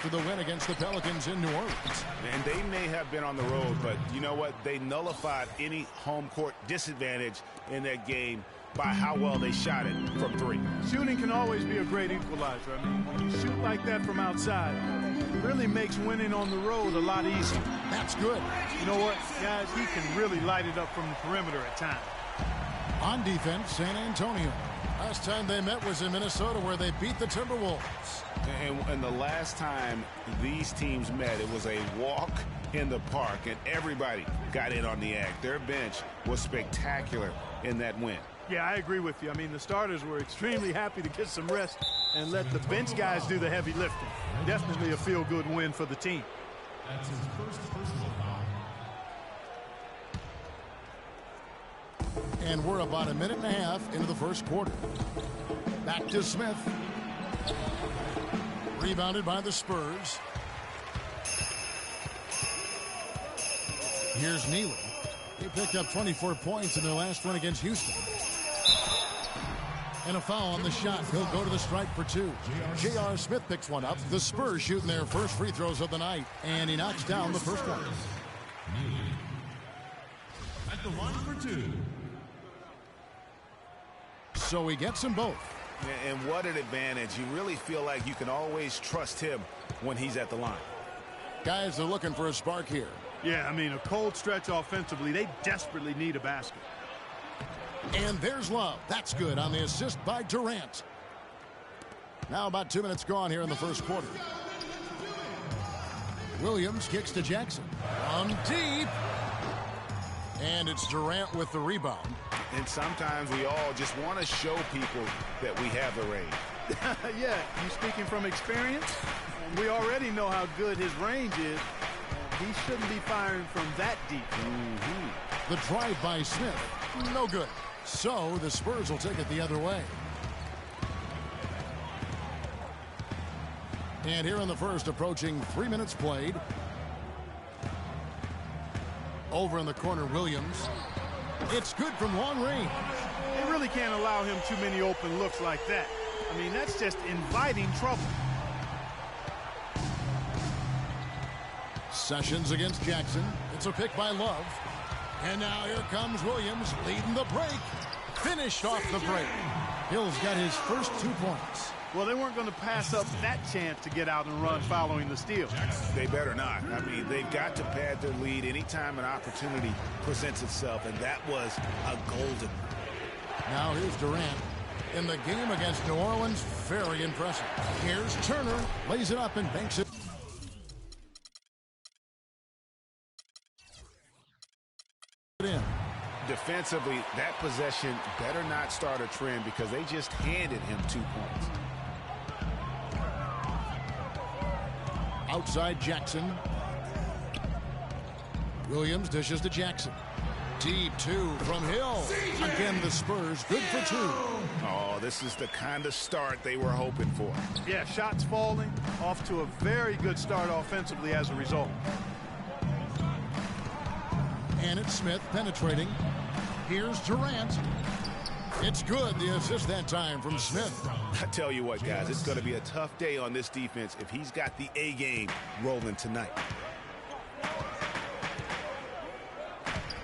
for the win against the Pelicans in New Orleans. And they may have been on the road, but you know what? They nullified any home court disadvantage in that game by how well they shot it from three. Shooting can always be a great equalizer. I mean, when you shoot like that from outside, it really makes winning on the road a lot easier. That's good. You know what, guys? He can really light it up from the perimeter at times. On defense, San Antonio. Last time they met was in Minnesota, where they beat the Timberwolves. And the last time these teams met, it was a walk in the park, and everybody got in on the act. Their bench was spectacular in that win. Yeah, I agree with you. I mean, the starters were extremely happy to get some rest and let the bench guys do the heavy lifting. Definitely a feel-good win for the team. That's his first personal foul. And we're about a minute and a half into the first quarter. Back to Smith. Rebounded by the Spurs. Here's Neely. They picked up 24 points in their last one against Houston. And a foul on the shot. He'll go to the strike for two. J.R. Smith picks one up. The Spurs shooting their first free throws of the night. And he knocks down the first one. At the line for two. So he gets them both. And what an advantage. You really feel like you can always trust him when he's at the line. Guys are looking for a spark here. Yeah, I mean, a cold stretch offensively. They desperately need a basket. And there's Love. That's good on the assist by Durant. Now about 2 minutes gone here in the first quarter. Williams kicks to Jackson. From deep. And it's Durant with the rebound. And sometimes we all just want to show people that we have the range. Yeah, you speaking from experience? We already know how good his range is. He shouldn't be firing from that deep. The drive by Smith. No good. So the Spurs will take it the other way. And here in the first, approaching 3 minutes played. Over in the corner, Williams. It's good from long range. They really can't allow him too many open looks like that. I mean, that's just inviting trouble. Sessions against Jackson. It's a pick by Love. And now here comes Williams leading the break. Finished off the break. Hill's got his first 2 points. Well, they weren't going to pass up that chance to get out and run following the steal. They better not. I mean, they've got to pad their lead anytime an opportunity presents itself, and that was a golden. Now here's Durant. In the game against New Orleans, very impressive. Here's Turner, lays it up and banks it. In. Defensively, that possession better not start a trend because they just handed him 2 points. Outside Jackson. Williams dishes to Jackson. Deep two from Hill. Again, the Spurs good for two. Oh, this is the kind of start they were hoping for. Yeah, shots falling. Off to a very good start offensively as a result. And it's Smith penetrating. Here's Durant. It's good. The assist that time from Smith. I tell you what, guys, it's going to be a tough day on this defense if he's got the A game rolling tonight.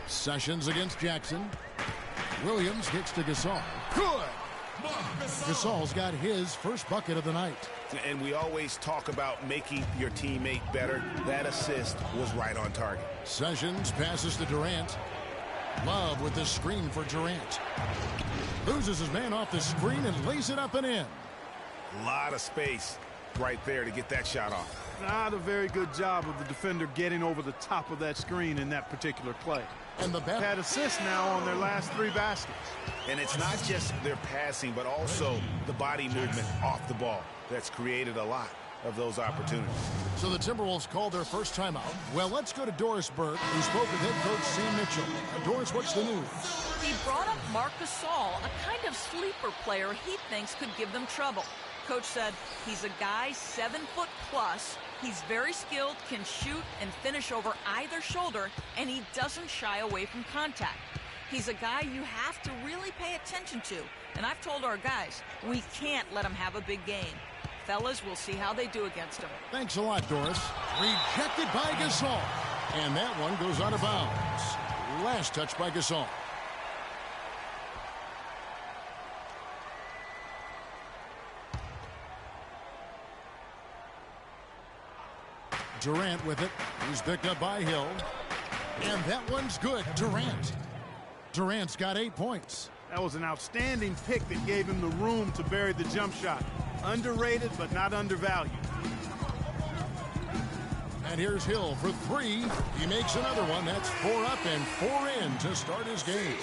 Sessions against Jackson. Williams kicks to Gasol. Good. Gasol's got his first bucket of the night. And we always talk about making your teammate better. That assist was right on target. Sessions passes to Durant. Love with the screen for Durant. Loses his man off the screen and lays it up and in. A lot of space right there to get that shot off. Not a very good job of the defender getting over the top of that screen in that particular play. And the bat had assists now on their last 3 baskets. And it's not just their passing, but also the body movement off the ball that's created a lot of those opportunities. So the Timberwolves called their first timeout. Well, let's go to Doris Burke, who spoke with head coach Sam Mitchell. Doris, what's the news? He brought up Marc Gasol, a kind of sleeper player he thinks could give them trouble. Coach said he's a guy 7 foot plus. He's very skilled, can shoot and finish over either shoulder, and he doesn't shy away from contact. He's a guy you have to really pay attention to. And I've told our guys, we can't let him have a big game. fellas, we'll see how they do against him. Thanks a lot, Doris. Rejected by Gasol. And that one goes out of bounds. Last touch by Gasol. Durant with it. He's picked up by Hill. And that one's good. Durant's got 8 points. That was an outstanding pick that gave him the room to bury the jump shot. Underrated, but not undervalued. And here's Hill for 3. He makes another one. That's 4 up and 4 in to start his game.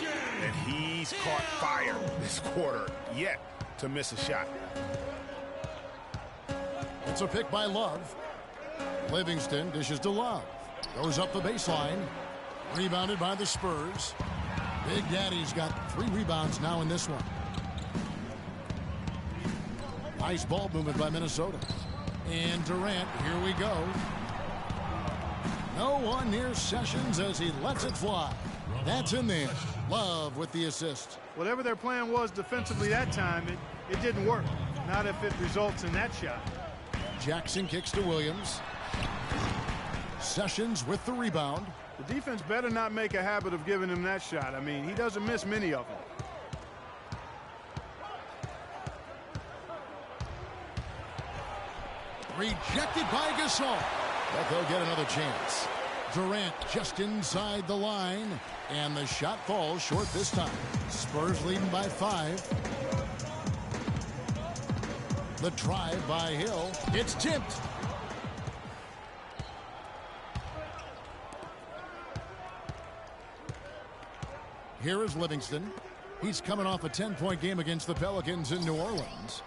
And he's caught fire this quarter, yet to miss a shot. It's a pick by Love. Livingston dishes to Love. Goes up the baseline. Rebounded by the Spurs. Big Daddy's got 3 rebounds now in this one. Nice ball movement by Minnesota. And Durant, here we go. No one near Sessions as he lets it fly. That's in there. Love with the assist. Whatever their plan was defensively that time, it didn't work. Not if it results in that shot. Jackson kicks to Williams. Sessions with the rebound. The defense better not make a habit of giving him that shot. I mean, he doesn't miss many of them. Rejected by Gasol. But they'll get another chance. Durant just inside the line. And the shot falls short this time. Spurs leading by 5. The drive by Hill. It's tipped. Here is Livingston. He's coming off a 10-point game against the Pelicans in New Orleans.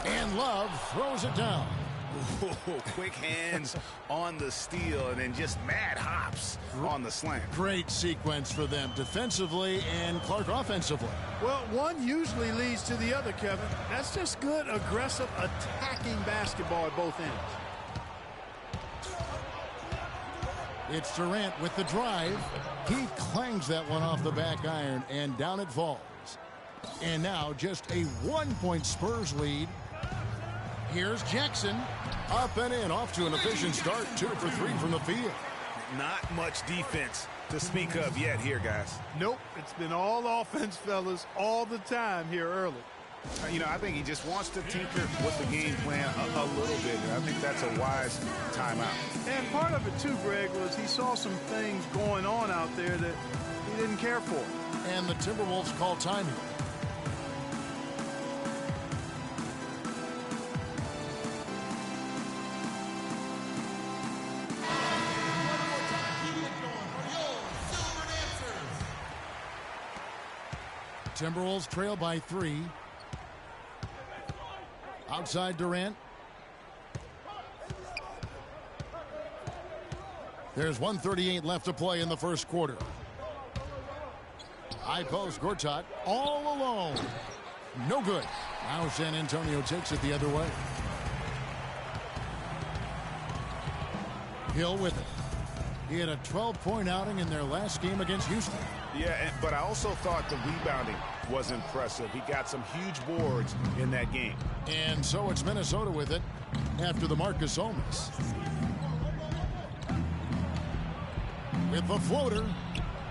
And Love throws it down. Ooh, quick hands on the steal and then just mad hops on the slam. Great sequence for them defensively and Clark offensively. Well, one usually leads to the other, Kevin. That's just good, aggressive, attacking basketball at both ends. It's Durant with the drive. He clangs that one off the back iron, and down it falls. And now just a 1-point Spurs lead. Here's Jackson. Up and in, off to an efficient start. 2 for 3 from the field. Not much defense to speak of yet here, guys. Nope, it's been all offense, fellas, all the time here early. You know, I think he just wants to tinker with the game plan a little bit. I think that's a wise timeout. And part of it, too, Greg, was he saw some things going on out there that he didn't care for. And the Timberwolves call time here. Timberwolves trail by 3. Outside Durant. There's 1:38 left to play in the first quarter. High post, Gortat all alone. No good. Now San Antonio takes it the other way. Hill with it. He had a 12-point outing in their last game against Houston. Yeah, but I also thought the rebounding was impressive. He got some huge boards in that game. And so it's Minnesota with it after the Marcus Olmis. With the floater.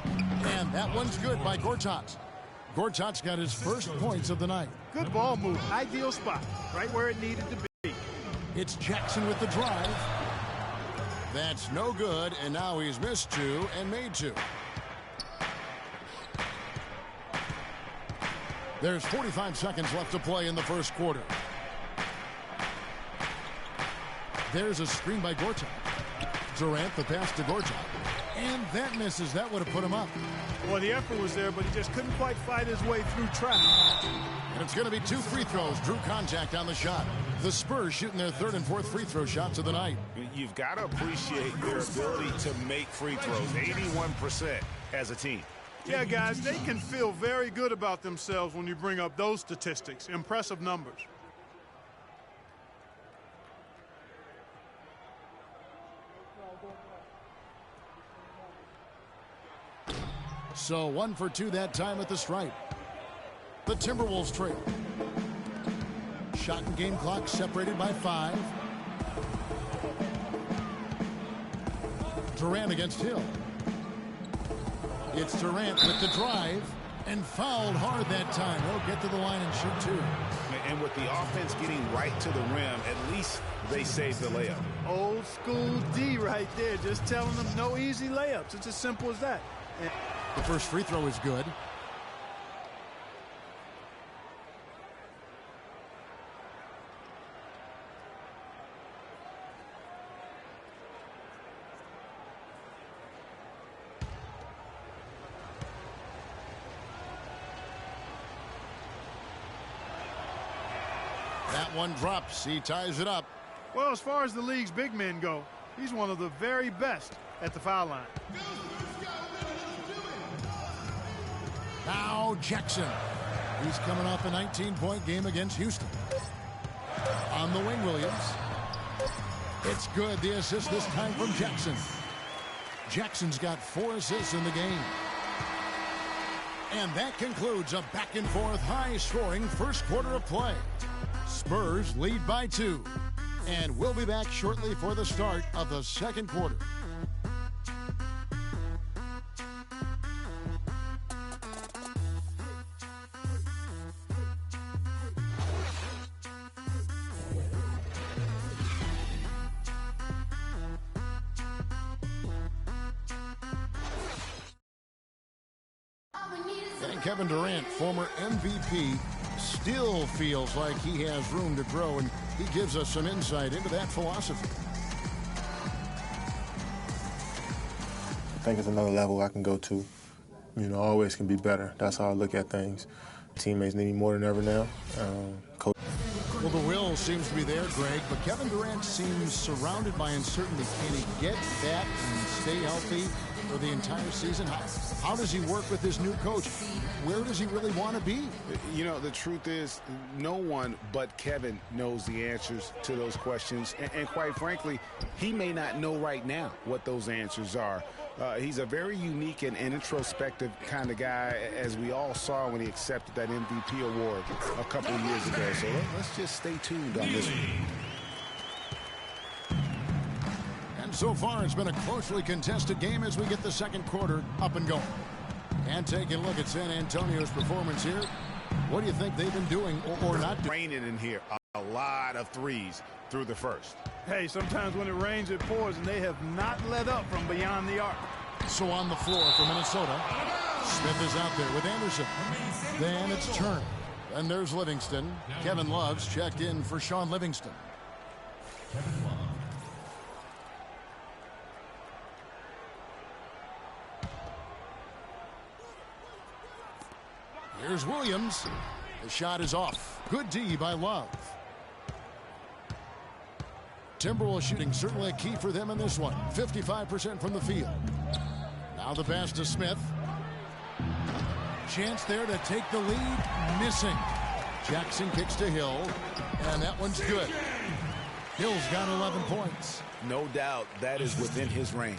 And that one's good by Gortat. Gortat's got his first points of the night. Good ball move. Ideal spot. Right where it needed to be. It's Jackson with the drive. That's no good, and now he's missed 2 and made 2. There's 45 seconds left to play in the first quarter. There's a screen by Gortat. Durant, the pass to Gortat. And that misses. That would have put him up. Well, the effort was there, but he just couldn't quite fight his way through traffic. And it's going to be 2 free throws. Drew contact on the shot. The Spurs shooting their 3rd and 4th free throw shots of the night. You've got to appreciate their ability to make free throws. 81% as a team. Yeah, guys, they can feel very good about themselves when you bring up those statistics. Impressive numbers. So 1 for 2 that time at the stripe. The Timberwolves trail. shot and game clock separated by 5. Durant against Hill. It's Durant with the drive and fouled hard that time. He'll get to the line and shoot 2. And with the offense getting right to the rim, at least they saved the layup. Old school D right there, just telling them no easy layups. It's as simple as that. And the first free throw is good. That one drops. He ties it up. well, as far as the league's big men go, he's one of the very best at the foul line. Now Jackson. He's coming off a 19-point game against Houston. On the wing, Williams. It's good. The assist this time from Jackson. Jackson's got 4 assists in the game. And that concludes a back-and-forth, high-scoring first quarter of play. Spurs lead by 2. And we'll be back shortly for the start of the second quarter. And Kevin Durant, former MVP, still feels like he has room to grow, and he gives us some insight into that philosophy. I think it's another level I can go to. You know, always can be better. That's how I look at things. Teammates need me more than ever now. Coach. Well, the will seems to be there, Greg, but Kevin Durant seems surrounded by uncertainty. Can he get that and stay healthy for the entire season? How does he work with his new coach? Where does he really want to be? You know, the truth is, no one but Kevin knows the answers to those questions. And quite frankly, he may not know right now what those answers are. He's a very unique and introspective kind of guy, as we all saw when he accepted that MVP award a couple of years ago. So let's just stay tuned on this one. And so far, it's been a closely contested game as we get the second quarter up and going. And taking a look at San Antonio's performance here. What do you think they've been doing or not doing? Raining in here. A lot of threes through the first. Hey, sometimes when it rains, it pours, and they have not let up from beyond the arc. So on the floor for Minnesota, Smith is out there with Anderson. Then it's Turner. And there's Livingston. Kevin Love's checked in for Sean Livingston. Here's Williams. The shot is off. Good D by Love. Timberwolves shooting certainly a key for them in this one. 55% from the field. Now the pass to Smith. Chance there to take the lead. Missing. Jackson kicks to Hill. And that one's good. Hill's got 11 points. No doubt that is within his range.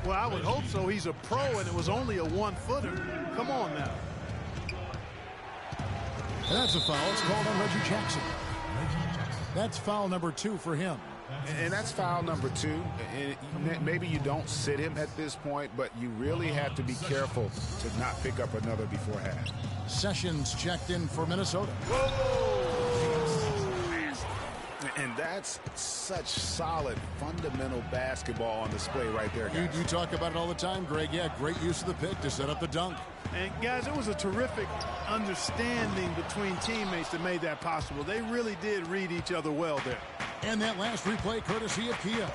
Well, I would hope so. He's a pro, and it was only a one-footer. Come on now. And that's a foul. It's called on Reggie Jackson. That's foul number 2 for him. And that's foul number 2. And maybe you don't sit him at this point, but you really have to be careful to not pick up another before half. Sessions checked in for Minnesota. And that's such solid, fundamental basketball on display right there, guys. You talk about it all the time, Greg. Yeah, great use of the pick to set up the dunk. And, guys, it was a terrific understanding between teammates that made that possible. They really did read each other well there. And that last replay courtesy of Kia.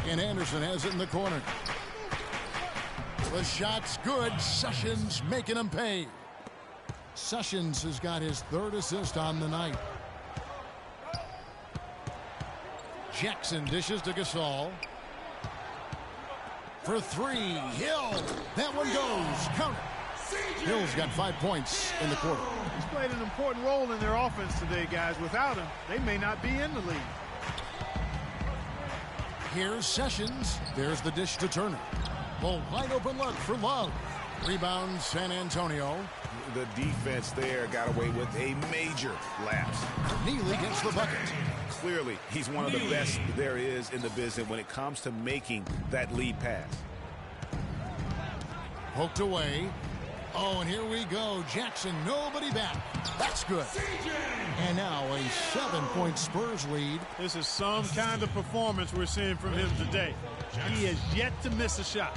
And Anderson has it in the corner. The shot's good. Sessions making him pay. Sessions has got his 3rd assist on the night. Jackson dishes to Gasol. For 3, Hill. That one goes. Count it. Hill's got 5 points in the quarter. He's played an important role in their offense today, guys. Without him, they may not be in the league. Here's Sessions. There's the dish to Turner. Well, wide open look for Love. Rebound San Antonio. The defense there got away with a major lapse. Neely gets the bucket. Clearly, he's one of the best there is in the business when it comes to making that lead pass. Poked away. Oh, and here we go. Jackson, nobody back. That's good. And now a 7-point Spurs lead. This is some kind of performance we're seeing from him today. He has yet to miss a shot.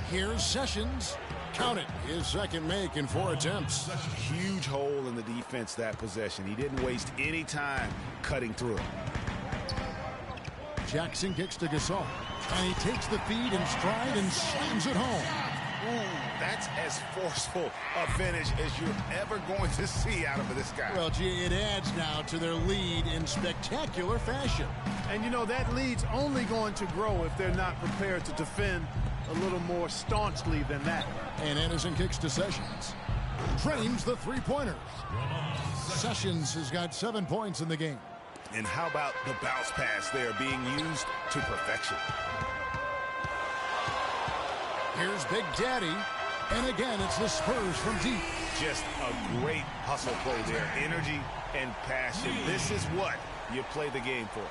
Here's Sessions. Count it. His 2nd make in 4 attempts. Huge hole in the defense that possession. He didn't waste any time cutting through it. Jackson kicks to Gasol. And he takes the feed in stride and slams it home. Ooh, that's as forceful a finish as you're ever going to see out of this guy. Well, gee, it adds now to their lead in spectacular fashion. And, you know, that lead's only going to grow if they're not prepared to defend a little more staunchly than that. And Anderson kicks to Sessions. Drains the 3-pointer. Sessions has got 7 points in the game. And how about the bounce pass there being used to perfection? Here's Big Daddy. And again, it's the Spurs from deep. Just a great hustle play there. Energy and passion. This is what you play the game for.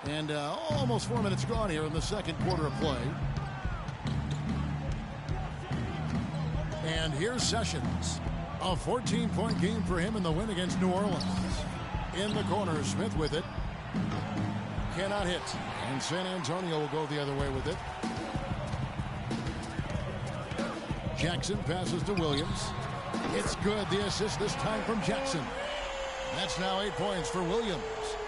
And almost 4 minutes gone here in the 2nd quarter of play. And here's Sessions. A 14-point game for him in the win against New Orleans. In the corner, Smith with it. Cannot hit. And San Antonio will go the other way with it. Jackson passes to Williams. It's good. The assist this time from Jackson. That's now 8 points for Williams.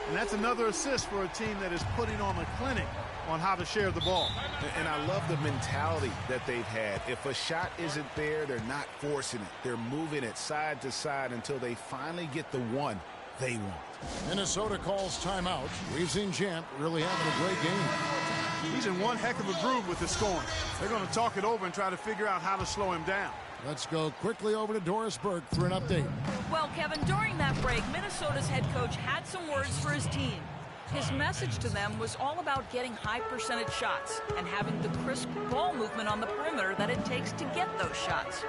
And that's another assist for a team that is putting on a clinic on how to share the ball. And I love the mentality that they've had. If a shot isn't there, they're not forcing it. They're moving it side to side until they finally get the one they want. Minnesota calls timeout. We've seen Champ really having a great game. He's in one heck of a groove with the scoring. They're going to talk it over and try to figure out how to slow him down. Let's go quickly over to Doris Burke for an update. Well, Kevin, during that break, Minnesota's head coach had some words for his team. His message to them was all about getting high percentage shots and having the crisp ball movement on the perimeter that it takes to get those shots.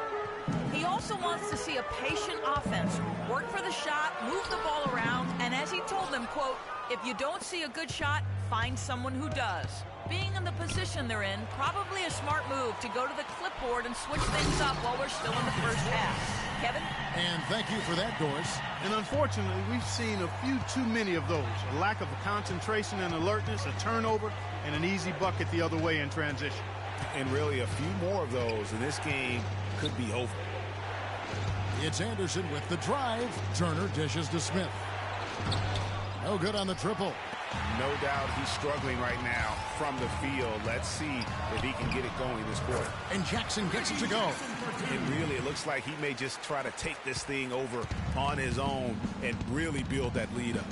He also wants to see a patient offense, work for the shot, move the ball around, and as he told them, quote, if you don't see a good shot, find someone who does. Being in the position they're in, probably a smart move to go to the clipboard and switch things up while we're still in the first half. Kevin? And thank you for that, Doris. And unfortunately, we've seen a few too many of those. A lack of concentration and alertness, a turnover, and an easy bucket the other way in transition. And really a few more of those, and this game could be over. It's Anderson with the drive. Turner dishes to Smith. No good on the triple. No doubt he's struggling right now from the field. Let's see if he can get it going this quarter. And Jackson gets it to go. And really, it looks like he may just try to take this thing over on his own and really build that lead up.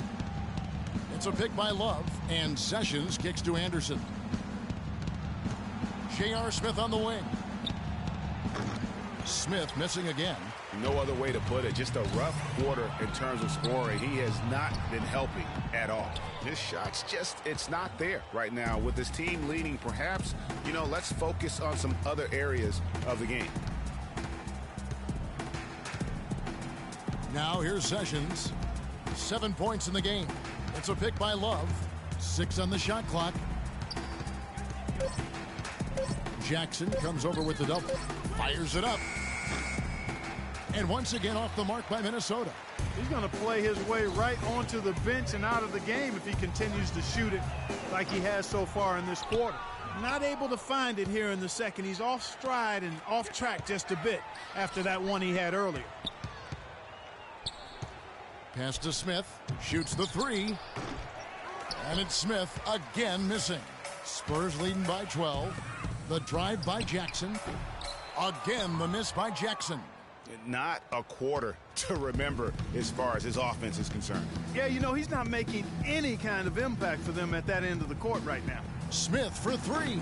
It's a pick by Love, and Sessions kicks to Anderson. J.R. Smith on the wing. Smith missing again. No other way to put it. Just a rough quarter in terms of scoring. He has not been helping at all. His shot's just, it's not there right now. With his team leading, perhaps, let's focus on some other areas of the game. Now here's Sessions. 7 points in the game. It's a pick by Love. 6 on the shot clock. Jackson comes over with the double. Fires it up. And once again off the mark by Minnesota. He's going to play his way right onto the bench and out of the game if he continues to shoot it like he has so far in this quarter. Not able to find it here in the second. He's off stride and off track just a bit after that one he had earlier. Pass to Smith. Shoots the 3. And it's Smith again missing. Spurs leading by 12. The drive by Jackson. Again the miss by Jackson. Not a quarter to remember as far as his offense is concerned. Yeah, he's not making any kind of impact for them at that end of the court right now. Smith for 3.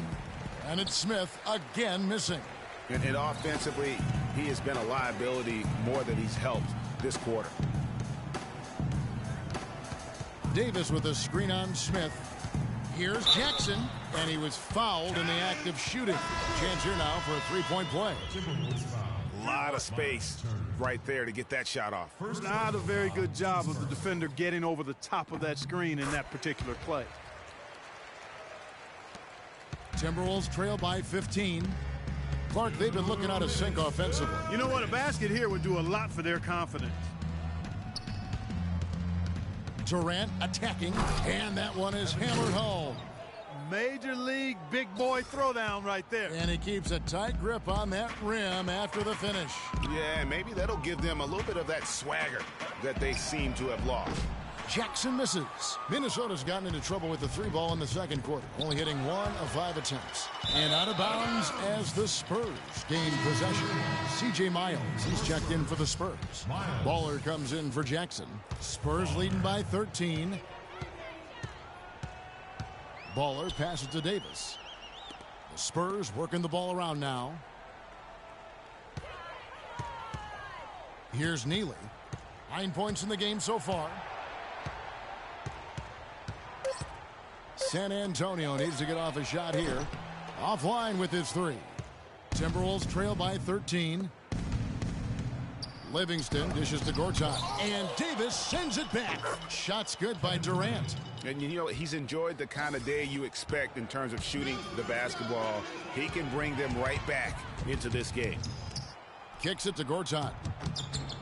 And it's Smith again missing. And offensively, he has been a liability more than he's helped this quarter. Davis with a screen on Smith. Here's Jackson, and he was fouled in the act of shooting. Chance here now for a three-point play. A lot of space right there to get that shot off. Not a very good job of the defender getting over the top of that screen in that particular play. Timberwolves trail by 15. Clark, they've been looking out of sync offensively. You know what? A basket here would do a lot for their confidence. Durant attacking, and that one is hammered home. Major league big boy throwdown right there. And he keeps a tight grip on that rim after the finish. Yeah, maybe that'll give them a little bit of that swagger that they seem to have lost. Jackson misses. Minnesota's gotten into trouble with the 3 ball in the second quarter, only hitting 1 of 5 attempts. And out of bounds as the Spurs gain possession. C.J. Miles, he's checked in for the Spurs. Baller comes in for Jackson. Spurs leading by 13. Baller passes to Davis. The Spurs working the ball around now. Here's Neely. 9 points in the game so far. San Antonio needs to get off a shot here. Offline with his 3. Timberwolves trail by 13. Livingston dishes to Gortat. And Davis sends it back. Shot's good by Durant. And he's enjoyed the kind of day you expect in terms of shooting the basketball. He can bring them right back into this game. Kicks it to Gortat.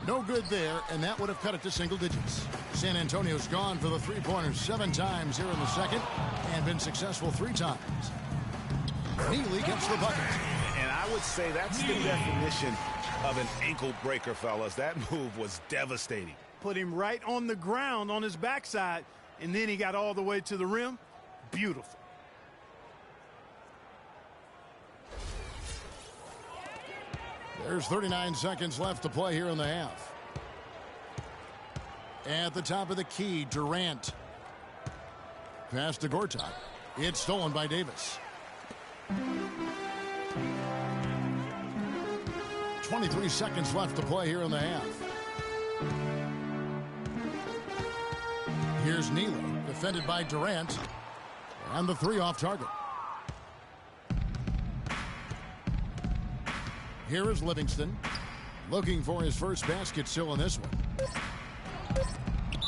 No good there, and that would have cut it to single digits. San Antonio's gone for the three-pointers 7 times here in the second and been successful 3 times. Neely gets the bucket. And I would say that's the definition of an ankle breaker, fellas. That move was devastating. Put him right on the ground on his backside, and then he got all the way to the rim. Beautiful. There's 39 seconds left to play here in the half. At the top of the key, Durant. Pass to Gortat. It's stolen by Davis. 23 seconds left to play here in the half. Here's Neely, defended by Durant. And the 3 off target. Here is Livingston, looking for his first basket still in this one.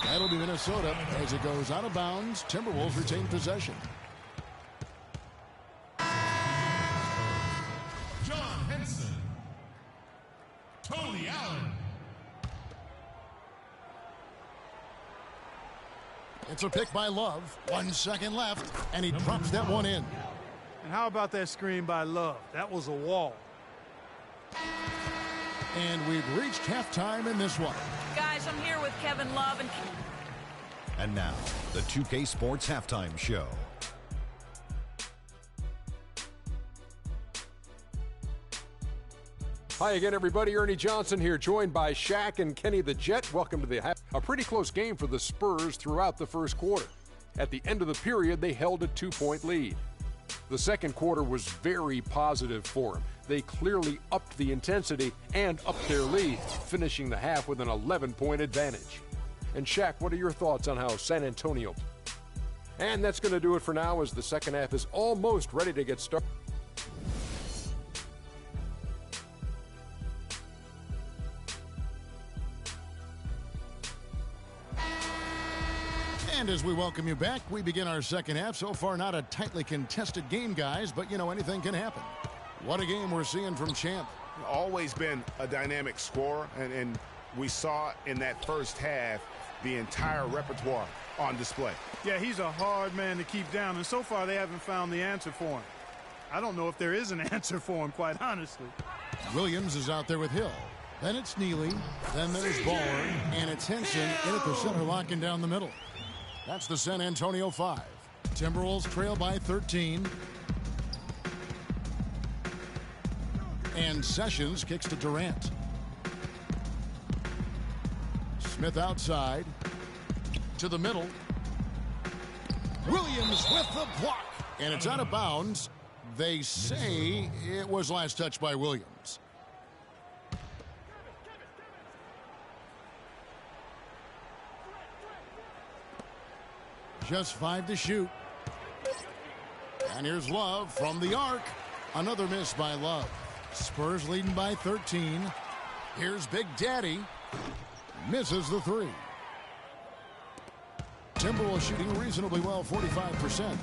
That'll be Minnesota as it goes out of bounds. Timberwolves retain possession. John Henson. Tony Allen. It's a pick by Love. 1 second left, and he drops that one in. And how about that screen by Love? That was a wall. And we've reached halftime in this one. Guys, I'm here with Kevin Love. And now, the 2K Sports Halftime Show. Hi again, everybody. Ernie Johnson here, joined by Shaq and Kenny the Jet. Welcome to the a pretty close game for the Spurs throughout the first quarter. At the end of the period, they held a 2-point lead. The second quarter was very positive for them. they clearly upped the intensity and upped their lead, finishing the half with an 11-point advantage. And Shaq, what are your thoughts on how San Antonio? And that's going to do it for now, as the second half is almost ready to get started. And as we welcome you back, we begin our second half. So far, not a tightly contested game, guys, but, you know, anything can happen. What a game we're seeing from Champ. Always been a dynamic scorer, and we saw in that first half the entire repertoire on display. Yeah, he's a hard man to keep down, and so far they haven't found the answer for him. I don't know if there is an answer for him, quite honestly. Williams is out there with Hill. Then it's Neely. Then there's Baller. And it's Henson in at the center, locking down the middle. That's the San Antonio 5. Timberwolves trail by 13. And Sessions kicks to Durant. Smith outside. To the middle. Williams with the block. And it's out of bounds. They say it was last touched by Williams. Just 5 to shoot. And here's Love from the arc. Another miss by Love. Spurs leading by 13. Here's Big Daddy. Misses the 3. Timberwolves shooting reasonably well, 45%.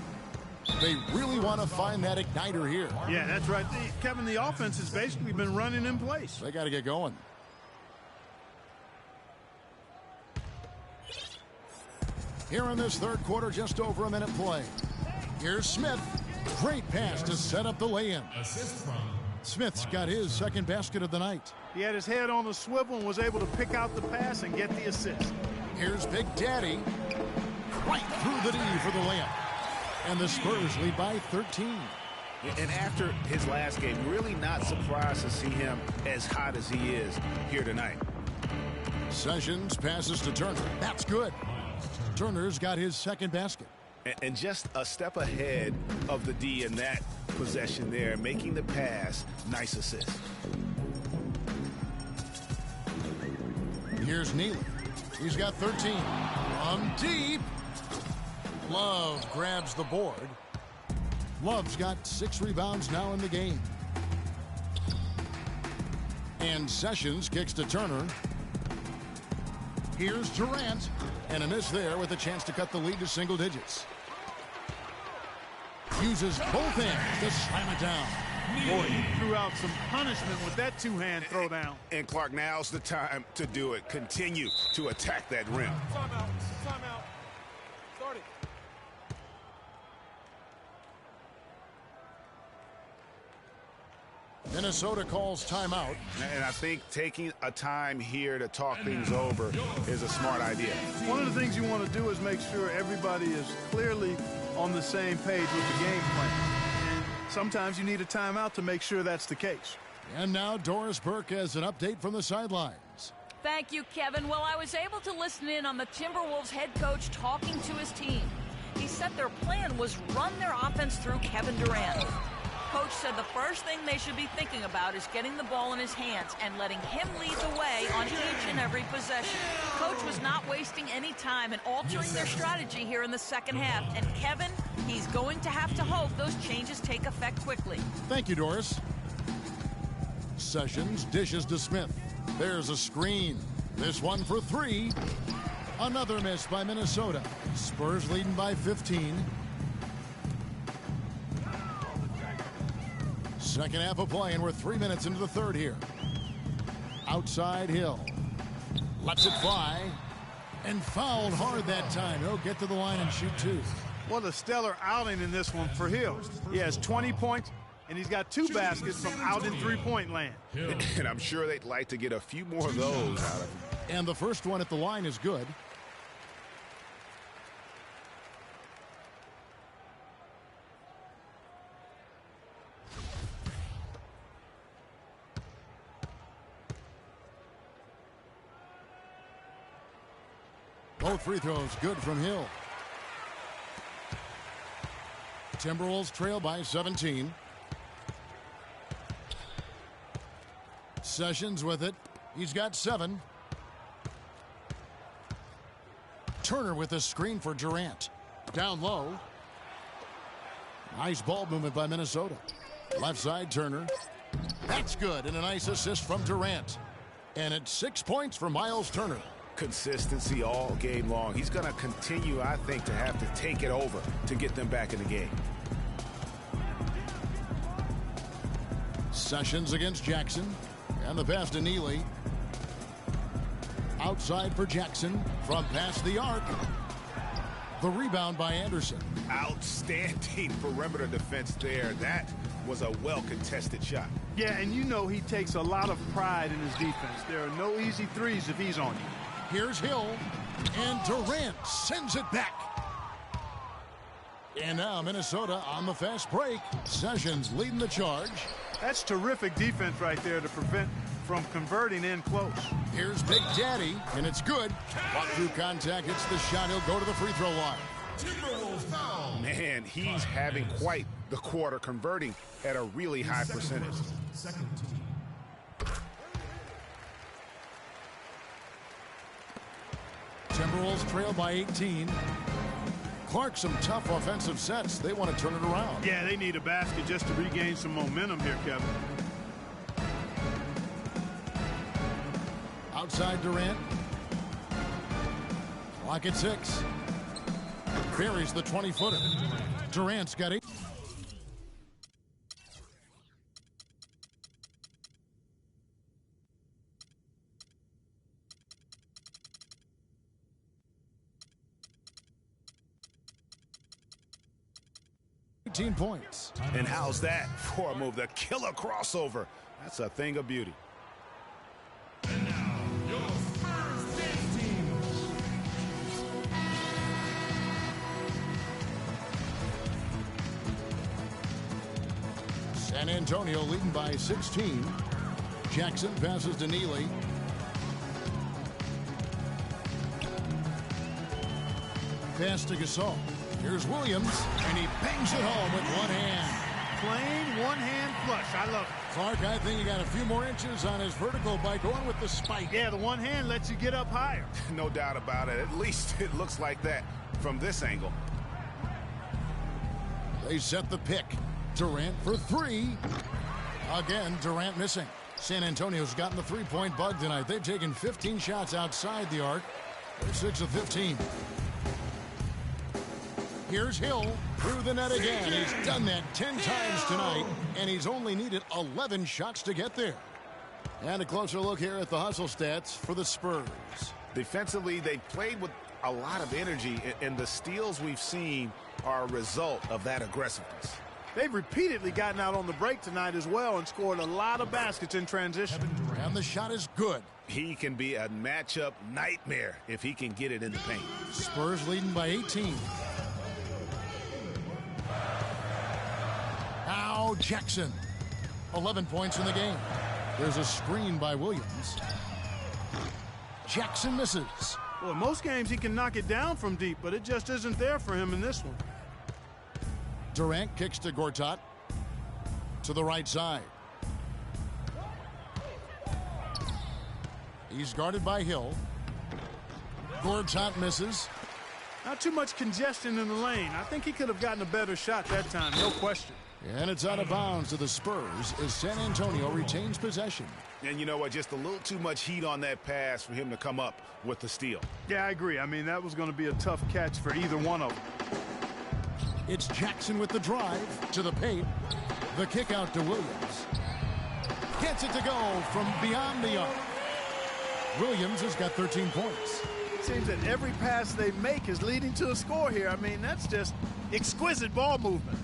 They really want to find that igniter here. Yeah, that's right. Kevin, the offense has basically been running in place. They got to get going. Here in this third quarter, just over a minute play. Here's Smith. Great pass to set up the lay-in. Smith's got his second basket of the night. He had his head on the swivel and was able to pick out the pass and get the assist. Here's Big Daddy. Right through the D for the layup. And the Spurs lead by 13. And after his last game, really not surprised to see him as hot as he is here tonight. Sessions passes to Turner. That's good. Turner's got his second basket. And just a step ahead of the D in that possession there, making the pass. Nice assist. Here's Neely. He's got 13. From deep. Love grabs the board. Love's got 6 rebounds now in the game. And Sessions kicks to Turner. Here's Durant. And a miss there with a chance to cut the lead to single digits. Uses both hands to slam it down. Boy, he threw out some punishment with that two-hand throwdown. And Clark, now's the time to do it. Continue to attack that rim. Timeout. Timeout. Start it. Minnesota calls timeout. And I think taking a time here to talk things over is a smart idea. One of the things you want to do is make sure everybody is clearly on the same page with the game plan. And sometimes you need a timeout to make sure that's the case. And now Doris Burke has an update from the sidelines. Thank you, Kevin. Well, I was able to listen in on the Timberwolves head coach talking to his team. He said their plan was run their offense through Kevin Durant. Coach said the first thing they should be thinking about is getting the ball in his hands and letting him lead the way on each and every possession. Coach was not wasting any time in altering their strategy here in the second half. And Kevin, he's going to have to hope those changes take effect quickly. Thank you, Doris. Sessions dishes to Smith. There's a screen. This one for 3. Another miss by Minnesota. Spurs leading by 15. Second half of play, and we're 3 minutes into the third here. Outside Hill. Lets it fly. And fouled hard that time. He'll get to the line and shoot 2. What a stellar outing in this one for Hill. He has 20 points, and he's got 2 baskets from out in three-point land. And I'm sure they'd like to get a few more of those out of him. And the first one at the line is good. Both free throws good from Hill. Timberwolves trail by 17. Sessions with it. He's got 7. Turner with a screen for Durant. Down low. Nice ball movement by Minnesota. Left side, Turner. That's good, and a nice assist from Durant. And it's 6 points for Miles Turner. Consistency all game long. He's going to continue, I think, to have to take it over to get them back in the game. Sessions against Jackson. And the pass to Neely. Outside for Jackson from past the arc. The rebound by Anderson. Outstanding perimeter defense there. That was a well-contested shot. Yeah, and you know he takes a lot of pride in his defense. There are no easy threes if he's on you. Here's Hill. And Durant sends it back. And now Minnesota on the fast break. Sessions leading the charge. That's terrific defense right there to prevent from converting in close. Here's Big Daddy, and it's good. Walk through contact, hits the shot. He'll go to the free throw line. Man, he's having quite the quarter, converting at a really high percentage. Timberwolves trail by 18. Clark, some tough offensive sets. They want to turn it around. Yeah, they need a basket just to regain some momentum here, Kevin. Outside Durant. Clock at 6. Buries the 20-footer. Durant's got 8. Points. And how's that for a move? The killer crossover. That's a thing of beauty. And now, your Spurs dance team. San Antonio leading by 16. Jackson passes to Neely. Pass to Gasol. Here's Williams, and he bangs it home with one hand. Plain one-hand flush. I love it. Clark, I think he got a few more inches on his vertical by going with the spike. Yeah, the one hand lets you get up higher. No doubt about it. At least it looks like that from this angle. They set the pick. Durant for 3. Again, Durant missing. San Antonio's gotten the three-point bug tonight. They've taken 15 shots outside the arc. They're 6 of 15. Here's Hill through the net again. He's done that 10 times tonight, and he's only needed 11 shots to get there. And a closer look here at the hustle stats for the Spurs. Defensively, they played with a lot of energy, and the steals we've seen are a result of that aggressiveness. They've repeatedly gotten out on the break tonight as well and scored a lot of baskets in transition. And the shot is good. He can be a matchup nightmare if he can get it in the paint. Spurs leading by 18. Now Jackson. 11 points in the game. There's a screen by Williams. Jackson misses. Well, in most games he can knock it down from deep, but it just isn't there for him in this one. Durant kicks to Gortat. To the right side. He's guarded by Hill. Gortat misses. Not too much congestion in the lane. I think he could have gotten a better shot that time, no question. And it's out of bounds to the Spurs as San Antonio retains possession. And you know what? Just a little too much heat on that pass for him to come up with the steal. Yeah, I agree. I mean, that was going to be a tough catch for either one of them. It's Jackson with the drive to the paint. The kick out to Williams. Gets it to go from beyond the arc. Williams has got 13 points. It seems that every pass they make is leading to a score here. I mean, that's just exquisite ball movement.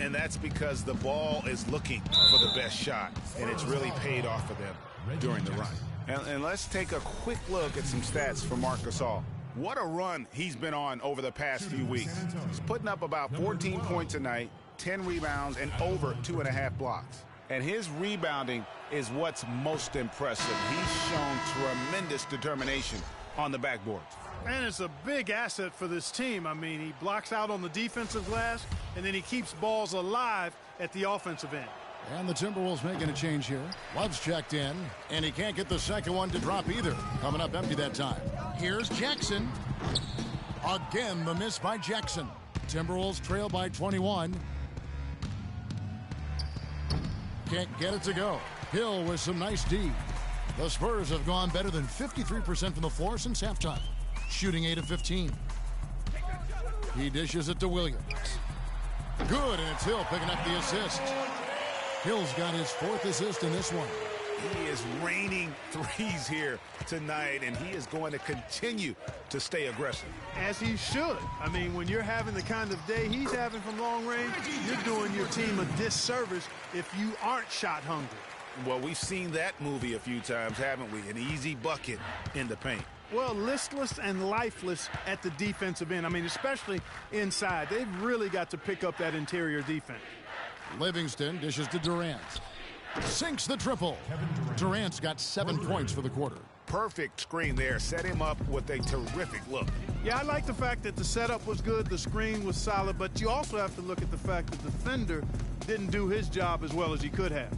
And that's because the ball is looking for the best shot, and it's really paid off for them during the run. And let's take a quick look at some stats for Marc Gasol. What a run he's been on over the past few weeks. He's putting up about 14 points a night, 10 rebounds, and over 2.5 blocks. And his rebounding is what's most impressive. He's shown tremendous determination on the backboard. And it's a big asset for this team. I mean, he blocks out on the defensive glass, and then he keeps balls alive at the offensive end. And the Timberwolves making a change here. Love's checked in, and he can't get the second one to drop either. Coming up empty that time. Here's Jackson. Again, the miss by Jackson. Timberwolves trail by 21. Can't get it to go. Hill with some nice D. The Spurs have gone better than 53% from the floor since halftime. Shooting 8 of 15. He dishes it to Williams. Good, and it's Hill picking up the assist. Hill's got his 4th assist in this one. He is raining threes here tonight, and he is going to continue to stay aggressive. As he should. I mean, when you're having the kind of day he's having from long range, you're doing your team a disservice if you aren't shot hungry. Well, we've seen that movie a few times, haven't we? An easy bucket in the paint. Well, listless and lifeless at the defensive end. I mean, especially inside. They've really got to pick up that interior defense. Livingston dishes to Durant. Sinks the triple. Durant's got 7 points for the quarter. Perfect screen there. Set him up with a terrific look. Yeah, I like the fact that the setup was good, the screen was solid, but you also have to look at the fact that the defender didn't do his job as well as he could have.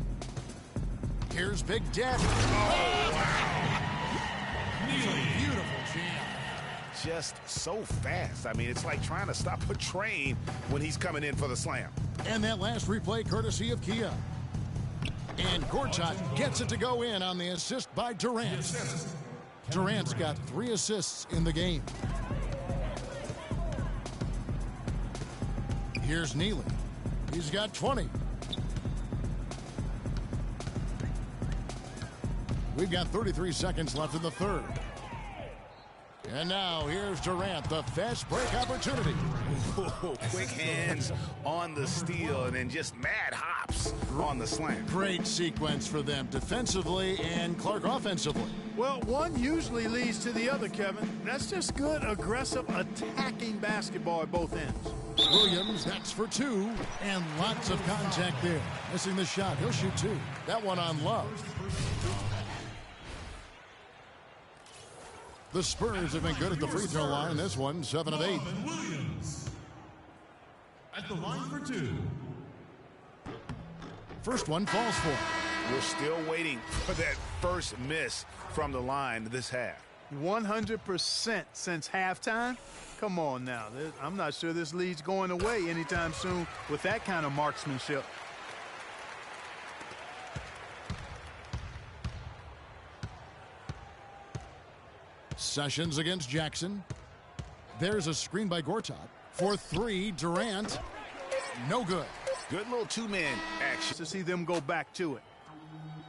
Here's Big Daddy. Oh, wow. It's a beautiful jam. Just so fast. I mean, it's like trying to stop a train when he's coming in for the slam. And that last replay courtesy of Kia. And Gortat gets it to go in on the assist by Durant. Durant's got 3 assists in the game. Here's Neely. He's got 20. We've got 33 seconds left in the third. And now here's Durant, the fast break opportunity. Ooh, quick hands on the steal and then just mad hops on the slam. Great sequence for them defensively and Clark offensively. Well, one usually leads to the other, Kevin. That's just good, aggressive, attacking basketball at both ends. Williams, that's for 2, and lots of contact there. Missing the shot. He'll shoot 2. That one on Love. The Spurs have been good at the free throw line. This one, 7 of 8. Williams at the line for 2. First one falls for him. We're still waiting for that first miss from the line this half. 100% since halftime? Come on now. I'm not sure this lead's going away anytime soon with that kind of marksmanship. Sessions against Jackson. There's a screen by Gortat. For 3, Durant. No good. Good little two-man action. To see them go back to it.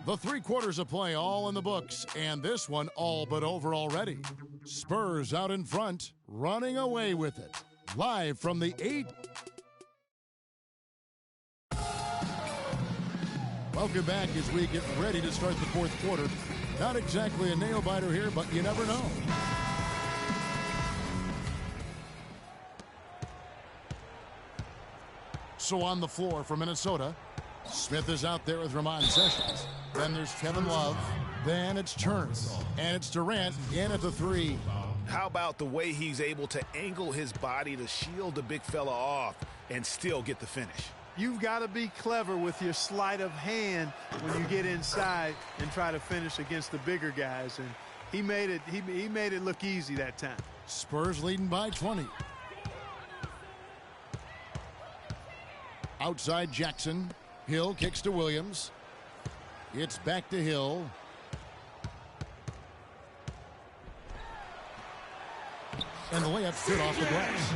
The 3 quarters of play all in the books, and this one all but over already. Spurs out in front, running away with it. Live from the 8. Welcome back as we get ready to start the 4th quarter. Not exactly a nail-biter here, but you never know. So on the floor for Minnesota, Smith is out there with Ramon Sessions. Then there's Kevin Love. Then it's Turner. And it's Durant in at the 3. How about the way he's able to angle his body to shield the big fella off and still get the finish? You've got to be clever with your sleight of hand when you get inside and try to finish against the bigger guys. And he made it look easy that time. Spurs leading by 20. Outside Jackson. Hill kicks to Williams. It's back to Hill. And the layup's good off the glass.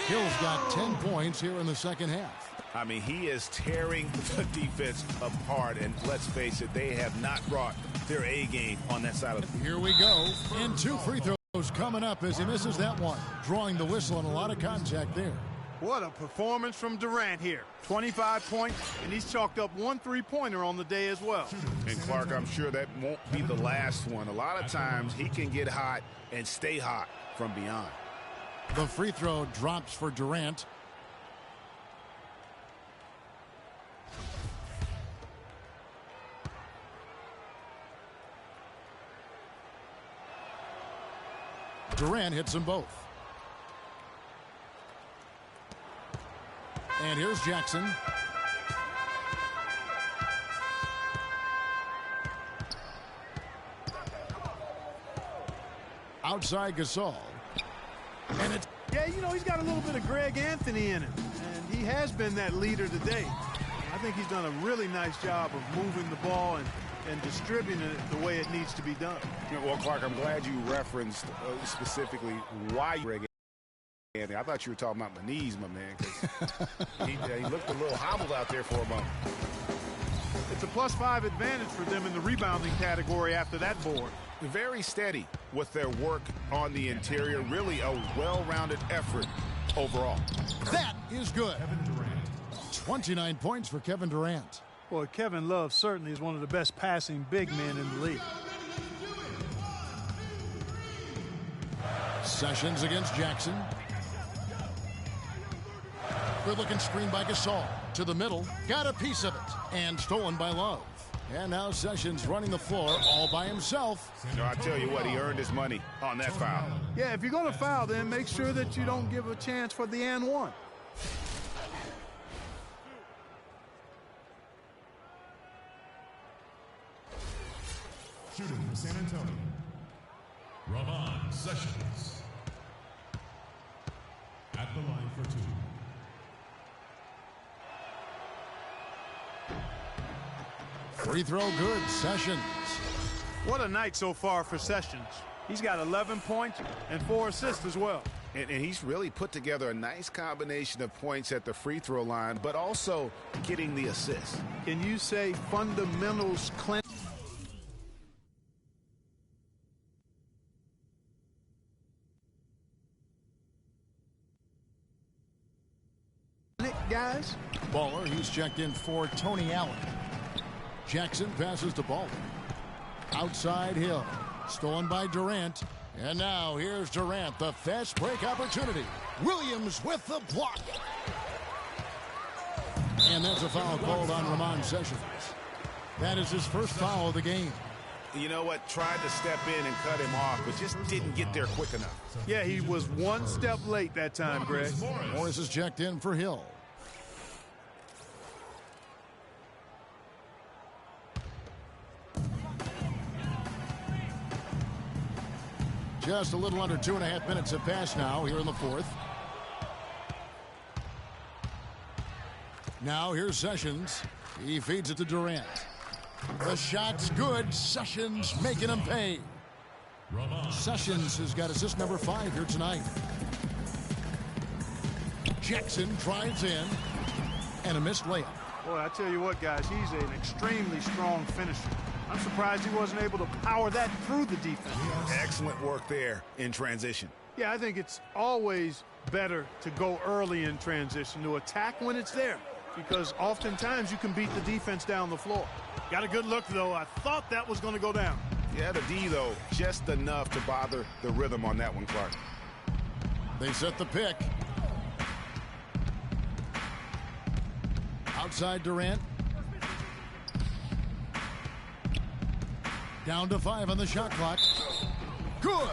Hill's got 10 points here in the second half. I mean, he is tearing the defense apart, and let's face it, they have not brought their A game on that side of the Here we go, and 2 free throws coming up as he misses that one, drawing the whistle and a lot of contact there. What a performance from Durant here. 25 points, and he's chalked up 1 3-pointer on the day as well. And Clark, I'm sure that won't be the last one. A lot of times he can get hot and stay hot from beyond. The free throw drops for Durant. Durant hits them both. And here's Jackson. Outside Gasol. And it's... Yeah, you know, he's got a little bit of Greg Anthony in him. And he has been that leader today. I think he's done a really nice job of moving the ball and distributing it the way it needs to be done. Well, Clark, I'm glad you referenced specifically why Greg Anthony. I thought you were talking about my knees, my man, because he looked a little hobbled out there for a moment. It's a +5 advantage for them in the rebounding category after that board. Very steady with their work on the interior. Really a well-rounded effort overall. That is good. 29 points for Kevin Durant. Boy, Kevin Love certainly is one of the best passing big men in the league. Sessions against Jackson. Good-looking screen by Gasol. To the middle. Got a piece of it. And stolen by Love. And now Sessions running the floor all by himself. So I tell you what, he earned his money on that foul. Yeah, if you're going to foul, then make sure that you don't give a chance for the and one. Shooting from San Antonio, Ramon Sessions. At the line for 2. Free throw good. Sessions. What a night so far for Sessions. He's got 11 points and 4 assists as well. And he's really put together a nice combination of points at the free throw line, but also getting the assist. Can you say fundamentals cleanse? Guys? Baller, he's checked in for Tony Allen. Jackson passes to Baller. Outside Hill. Stolen by Durant. And now here's Durant, the fast break opportunity. Williams with the block. And that's a foul called on Ramon Sessions. That is his first foul of the game. You know what? Tried to step in and cut him off, but just didn't get there quick enough. Yeah, he was one step late that time, Greg. Morris is checked in for Hill. Just a little under 2.5 minutes have passed now here in the fourth. Now here's Sessions. He feeds it to Durant. The shot's good. Sessions making him pay. Sessions has got assist number 5 here tonight. Jackson drives in. And a missed layup. Boy, I tell you what, guys, he's an extremely strong finisher. I'm surprised he wasn't able to power that through the defense. Excellent work there in transition. Yeah, I think it's always better to go early in transition, to attack when it's there, because oftentimes you can beat the defense down the floor. Got a good look, though. I thought that was going to go down. Yeah, the D, though, just enough to bother the rhythm on that one, Clark. They set the pick. Outside Durant. Down to 5 on the shot clock. Good.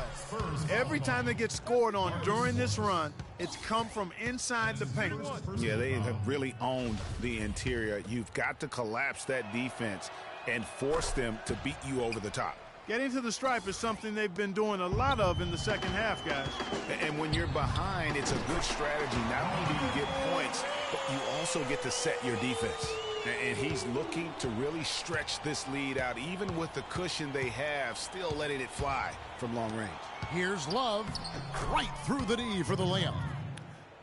Every time they get scored on during this run, it's come from inside the paint. Yeah, they have really owned the interior. You've got to collapse that defense and force them to beat you over the top. Getting to the stripe is something they've been doing a lot of in the second half, guys. And when you're behind, it's a good strategy. Not only do you get points, but you also get to set your defense. And he's looking to really stretch this lead out, even with the cushion they have, still letting it fly from long range. Here's Love, right through the D for the layup.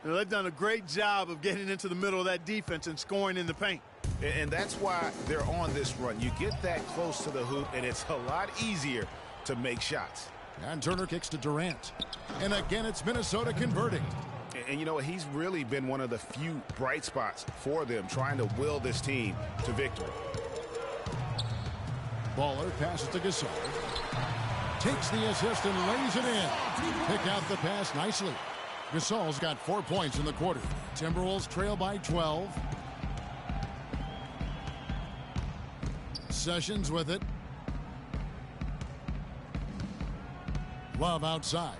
They've done a great job of getting into the middle of that defense and scoring in the paint. And that's why they're on this run. You get that close to the hoop, and it's a lot easier to make shots. And Turner kicks to Durant. And again, it's Minnesota converting. And you know, he's really been one of the few bright spots for them, trying to will this team to victory. Baller passes to Gasol. Takes the assist and lays it in. Pick out the pass nicely. Gasol's got 4 points in the quarter. Timberwolves trail by 12. Sessions with it. Love outside.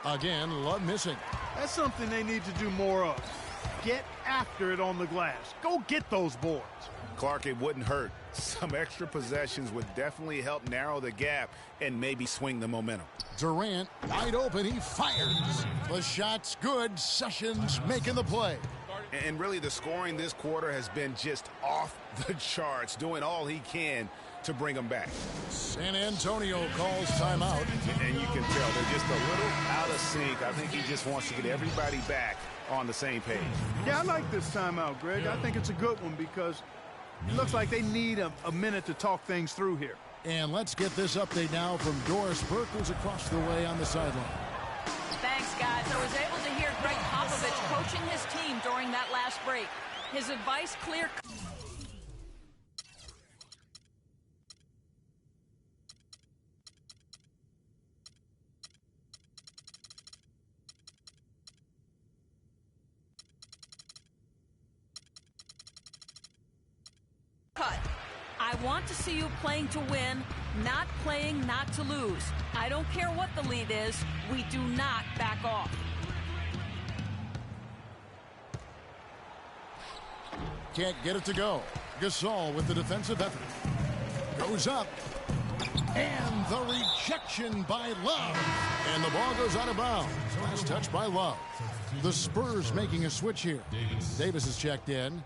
Again, Love missing. That's something they need to do more of. Get after it on the glass. Go get those boards. Clark, it wouldn't hurt. Some extra possessions would definitely help narrow the gap and maybe swing the momentum. Durant wide open. He fires. The shot's good. Sessions making the play. And really, the scoring this quarter has been just off the charts, doing all he can to bring them back. San Antonio calls timeout. And you can tell they're just a little out of sync. I think he just wants to get everybody back on the same page. Yeah, I like this timeout, Greg. I think it's a good one because it looks like they need a minute to talk things through here. And let's get this update now from Doris Burke, who's across the way on the sideline. Thanks, guys. I was able to hear Greg Popovich coaching his team during that last break. His advice clear. Cut. I want to see you playing to win, not playing not to lose. I don't care what the lead is. We do not back off. Can't get it to go. Gasol with the defensive effort. Goes up. And the rejection by Love. And the ball goes out of bounds. Last touch by Love. The Spurs making a switch here. Davis is checked in.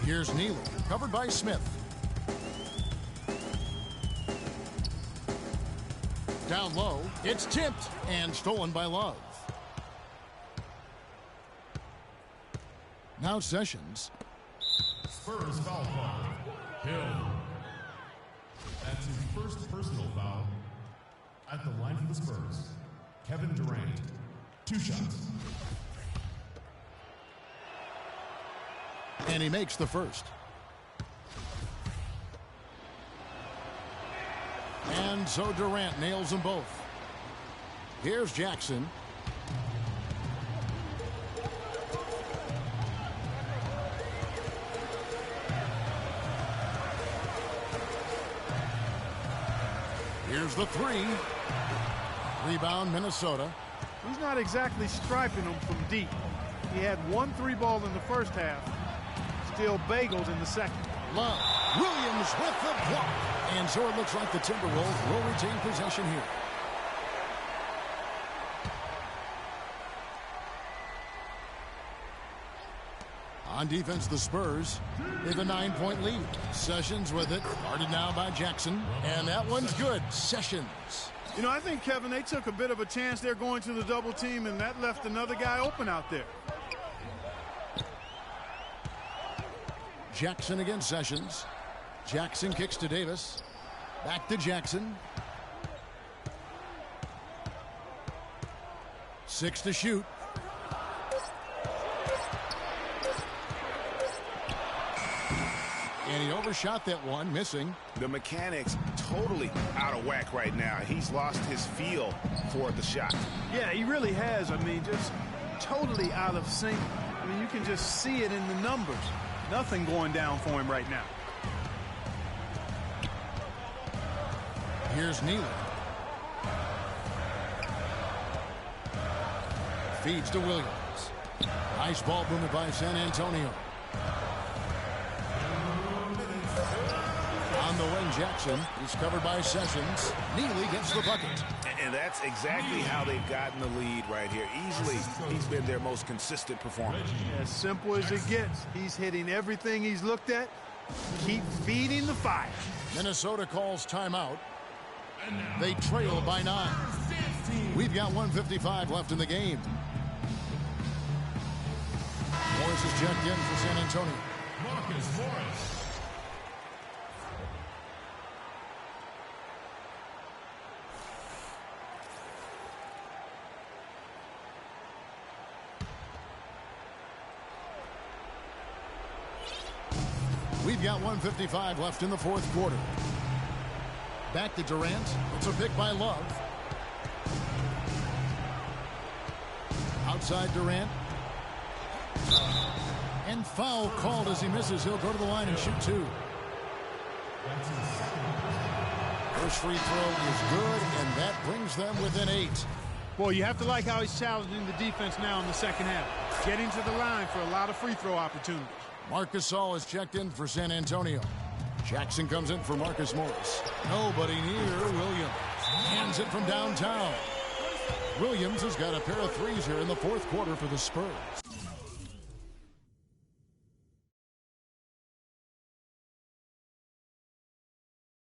Here's Neely, covered by Smith. Down low, it's tipped and stolen by Love. Now Sessions. Spurs foul call. Hill. That's his first personal foul. At the line for the Spurs, Kevin Durant. 2 shots. And he makes the first. And so Durant nails them both. Here's Jackson. Here's the three. Rebound, Minnesota. He's not exactly striping them from deep. He had 1 3-ball in the first half. Still bagels in the second. Love. Williams with the block. And so it looks like the Timberwolves will retain possession here. On defense, the Spurs. They have a 9-point lead. Sessions with it. Guarded now by Jackson. And that one's good. Sessions. You know, I think, Kevin, they took a bit of a chance there going to the double team, and that left another guy open out there. Jackson against Sessions. Jackson kicks to Davis. Back to Jackson. 6 to shoot. And he overshot that one, missing. The mechanics totally out of whack right now. He's lost his feel for the shot. Yeah, he really has. I mean, just totally out of sync. I mean, you can just see it in the numbers. Nothing going down for him right now. Here's Neely. Feeds to Williams. Nice ball movement by San Antonio. On the wing, Jackson. He's covered by Sessions. Neely gets the bucket. And that's exactly how they've gotten the lead right here. Easily, he's been their most consistent performer. As simple as it gets. He's hitting everything he's looked at. Keep feeding the fire. Minnesota calls timeout. They trail by 9. We've got 1:55 left in the game. Morris is checked in for San Antonio. Marcus Morris. We've got 1:55 left in the fourth quarter. Back to Durant. It's a pick by Love. Outside Durant. And foul called as he misses. He'll go to the line and shoot 2. First free throw is good, and that brings them within 8. Boy, you have to like how he's challenging the defense now in the second half. Getting to the line for a lot of free throw opportunities. Marcus Gasol is checked in for San Antonio. Jackson comes in for Marcus Morris. Nobody near Williams. Hands it from downtown. Williams has got a pair of threes here in the fourth quarter for the Spurs.